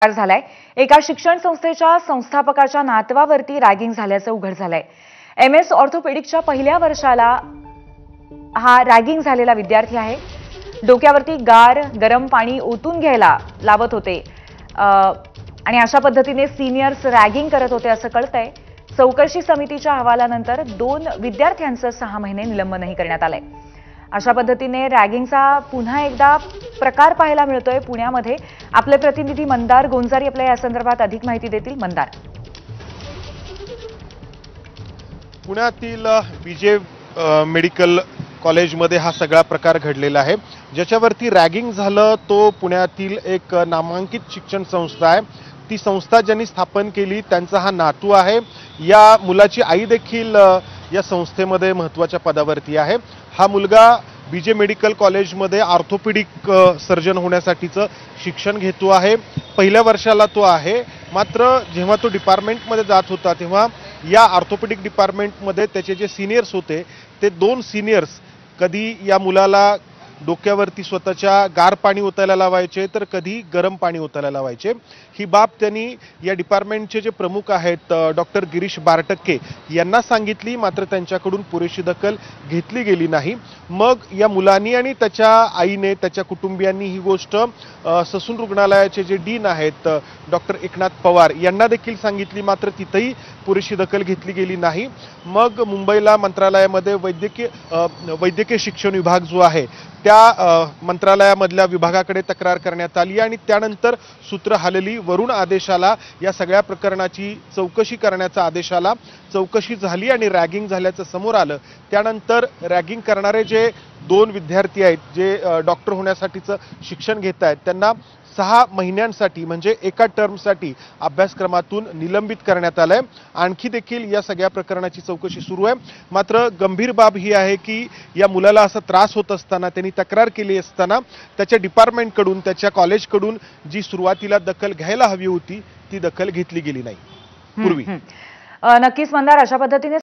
झालाय। एका शिक्षण संस्थेच्या संस्थापकाच्या नातवावरती रॅगिंग झाल्याचं उघड झालंय। MS ऑर्थोपेडिकच्या पहिल्या वर्षाला हा रॅगिंग झालेला विद्यार्थी आहे। डोक्यावरती गरम पाणी ओतून घ्यायला लावत होते आणि अशा पद्धतीने सिनियर्स रॅगिंग करत होते असं कळतंय। चौकशी समितीच्या अहवालानंतर 2 विद्यार्थ्यांचं 6 महिने निलंबनही करण्यात आलंय। अशा पद्धतीने रॅगिंगचा पुन्हा एकदा प्रकार पाहायला मिळतोय पुण्यामध्ये। आपले प्रतिनिधी मंदार गोंजारी आपल्या या संदर्भात अधिक माहिती देतील। मंदार, पुण्यातील बीजे मेडिकल कॉलेजमध्ये हा सगळा प्रकार घडलेला आहे। ज्याच्यावरती रॅगिंग झालं तो पुण्यातील एक नामांकित शिक्षण संस्था आहे। ती संस्था ज्यांनी स्थापन केली त्यांचा हा नातू आहे। या मुलाची आई देखील या संस्थेमध्ये महत्त्वाच्या पदावरती आहे। हा मुलगा बीजे मेडिकल कॉलेजमध्ये ऑर्थोपेडिक सर्जन होण्यासाठीचं शिक्षण घेतो आहे। पहिल्या वर्षाला तो आहे। मात्र जेव्हा तो डिपार्टमेंटमध्ये जात होता तेव्हा या ऑर्थोपेडिक डिपार्टमेंटमध्ये त्याचे जे सिनियर्स होते ते 2 सिनियर्स कधी या मुलाला डोक्यावरती स्वतःच्या गार पाणी ओतायला लावायचे तर कधी गरम पाणी ओतायला लावायचे। ही बाब त्यांनी या डिपार्टमेंटचे जे प्रमुख आहेत डॉक्टर गिरीश बारटक्के यांना सांगितली, मात्र त्यांच्याकडून पुरेशी दखल घेतली गेली नाही। मग या मुलांनी आणि त्याच्या आईने त्याच्या कुटुंबियांनी ही गोष्ट ससून रुग्णालयाचे जे डीन आहेत डॉक्टर एकनाथ पवार यांना देखील सांगितली, मात्र तिथेही पुरेशी दखल घेतली गेली नाही। मग मुंबईला मंत्रालयामध्ये वैद्यकीय शिक्षण विभाग जो आहे त्या मंत्रालयामधल्या विभागाकडे तक्रार करण्यात आली आणि त्यानंतर सूत्र हलली। वरून आदेश आला, या सगळ्या प्रकरणाची चौकशी करण्याचा आदेश आला। चौकशी झाली आणि रॅगिंग झाल्याचं समोर आलं। त्यानंतर रॅगिंग करणारे जे 2 विद्यार्थी आहेत जे डॉक्टर होण्यासाठीचं शिक्षण घेत आहेत त्यांना 6 महिन्यांसाठी म्हणजे एका टर्मसाठी अभ्यासक्रमातून निलंबित करण्यात आलंय। आणखी देखील या सगळ्या प्रकरणाची चौकशी सुरू आहे। मात्र गंभीर बाब ही आहे की या मुलाला असा त्रास होत असताना त्यांनी तक्रार केली असताना त्याच्या डिपार्टमेंटकडून त्याच्या कॉलेजकडून जी सुरुवातीला दखल घ्यायला हवी होती ती दखल घेतली गेली नाही पूर्वी। नक्कीच मंदार, अशा पद्धतीने